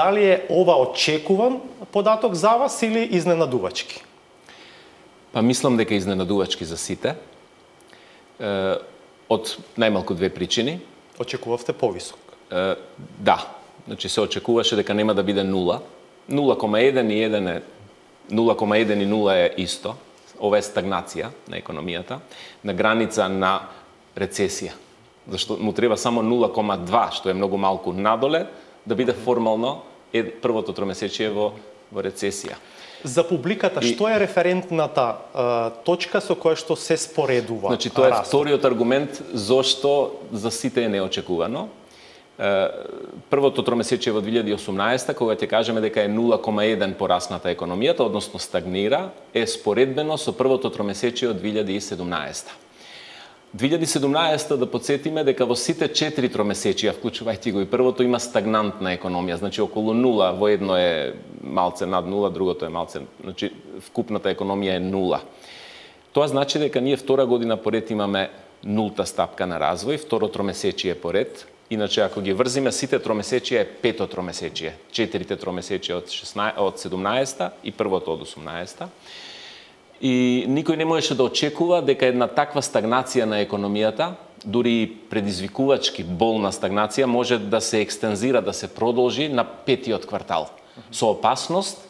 Дали е ова очекуван податок за вас или изненадувачки? Па мислам дека изненадувачки за сите. Од најмалку две причини. Очекувавте повисок? Да. Значи се очекуваше дека нема да биде 0. 0,1 и 1 е 0,1 и 0 е исто. Ова е стагнација на економијата, на граница на рецесија. Зашто му треба само 0,2, што е многу малку надоле, да биде формално првото тромесечие во рецесија. За публиката, што е референтната точка со која што се споредува? Значи, тоа е вториот аргумент зошто за сите е неочекувано. Првото тромесечие во 2018, кога ќе кажеме дека е 0,1 порасната економијата, односно стагнира, е споредбено со првото тромесечие од 2017. 2017, да подсетиме дека во сите 4 тромесечија, вклучувајќи го и првото, има стагнантна економија, значи околу 0, во едно е малце над 0, другото е малце, значи вкупната економија е 0. Тоа значи дека ние втора година поред имаме нулта стапка на развој, второ тромесечие поред. Иначе, ако ги врзиме сите тромесечија, е пето тромесечие. 4 тромесечија од 17 и првото од 18. И никој не можеше да очекува дека една таква стагнација на економијата, дури и предизвикувачки болна стагнација, може да се екстензира, да се продолжи на петиот квартал. Со опасност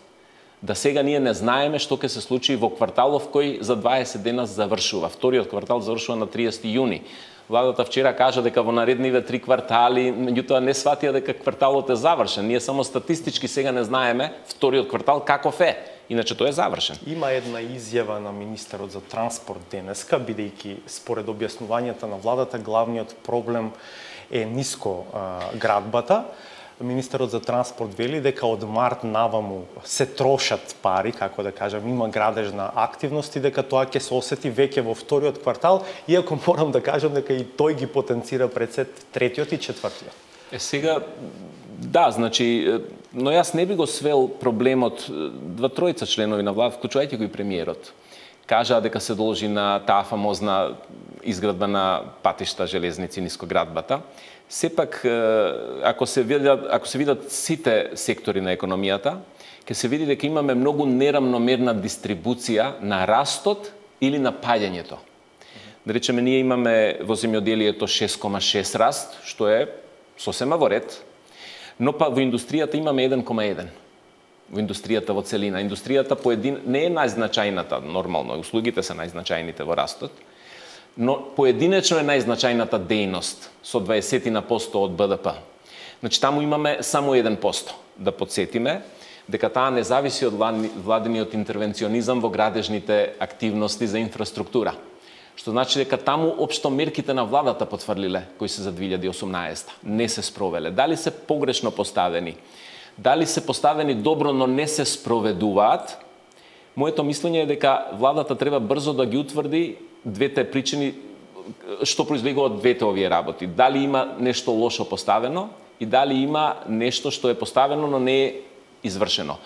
да сега ние не знаеме што ќе се случи во кварталов кој за 20 дена завршува. Вториот квартал завршува на 30 јуни. Владата вчера кажа дека во наредниве 3 квартали, меѓутоа не сватија дека кварталот е завршен. Ние само статистички сега не знаеме вториот квартал каков е. Иначе тој е завршен. Има една изјава на министерот за транспорт денеска, бидејќи според објаснувањата на владата главниот проблем е ниско градбата. Министерот за транспорт вели дека од март наваму се трошат пари, како да кажам, има градежна активност и дека тоа ќе се осети веќе во вториот квартал, иако морам да кажам дека и тој ги потенцира пред третиот и четвртиот. Сега, да, значи, но јас не би го свел проблемот, тројца членови на влада, вклучувајќи го и премиерот, кажаа дека се должи на таа фамозна изградба на патишта, железници, нискоградбата. Сепак, ако се видат сите сектори на економијата, ќе се види дека имаме многу неравномерна дистрибуција на растот или на паѓањето. Да речеме, ние имаме во земјоделието 6,6 раст, што е сосема во ред, но па во индустријата имаме 1,1. Во индустријата во целина. Индустријата не е најзначајната, нормално, услугите се најзначајните во растот, но поединечно е најзначајната дејност со 20% од БДП. Значи, таму имаме само 1%. Да подсетиме дека таа не зависи од владиниот интервенционизам во градежните активности за инфраструктура. Што значи дека таму општо мерките на владата потврлиле, кои се за 2018, не се спровеле. Дали се погрешно поставени, дали се поставени добро, но не се спроведуваат, моето мислење е дека владата треба брзо да ги утврди двете причини што произлегува од двете овие работи. Дали има нешто лошо поставено и дали има нешто што е поставено, но не е извршено.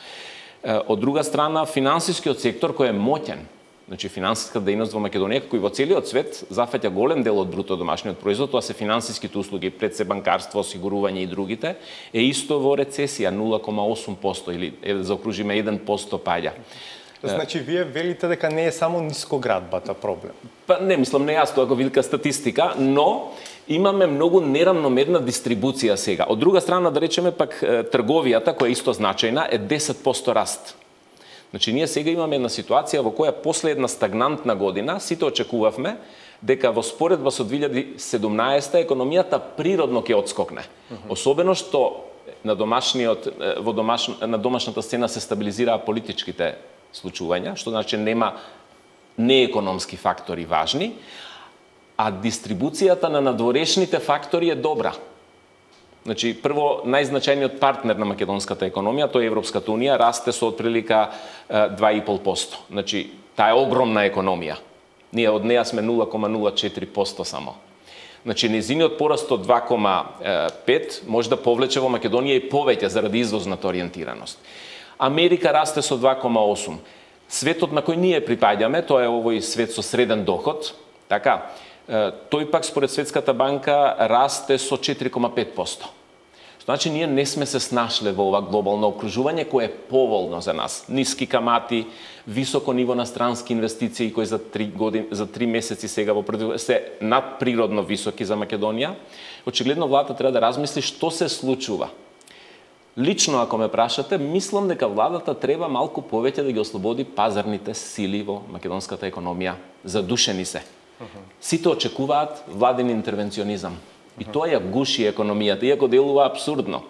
Од друга страна, финансискиот сектор кој е моќен, значи финансиска дејност во Македонија, како и во целиот свет, зафаќа голем дел од бруто домашниот производ, тоа се финансиските услуги, пред се банкарство, осигурување и другите, е исто во рецесија 0,8% или заокружиме 1% паѓа. Значи, вие велите дека не е само нискоградбата проблем? Па не, мислам, не јас тоа го видка статистика, но имаме многу неравномерна дистрибуција сега. Од друга страна, да речеме, пак трговијата, која е исто значајна, е 10% раст. Значи, ние сега имаме една ситуација во која после една стагнантна година сите очекувавме дека во споредба со 2017 економијата природно ќе отскокне. Особено што на домашната сцена се стабилизираа политичките случувања, што значи нема неекономски фактори важни, а дистрибуцијата на надворешните фактори е добра. Значи, прво, најзначајниот партнер на македонската економија, тоа е Европската унија, расте со отприлика 2,5%. Значи, таа е огромна економија. Ние од неја сме 0,04% само. Значи, незиниот пораст од 2,5 може да повлече во Македонија и повеќе заради извозната ориентираност. Америка расте со 2,8. Светот на кој ние припаѓаме, тоа е овој свет со среден доход, така, тој пак според Светската банка расте со 4,5%. Значи, ние не сме се snašli во ова глобално окружување кое е поволно за нас. Ниски камати, високо ниво на странски инвестиции кои за 3 месеци сега се надприродно високи за Македонија. Очигледно владата треба да размисли што се случува. Лично, ако ме прашате, мислам дека владата треба малку повеќе да ги ослободи пазарните сили во македонската економија. Задушени се. Сите очекуваат владен интервенционизам. И тоа ја гуши економијата, иако делува абсурдно.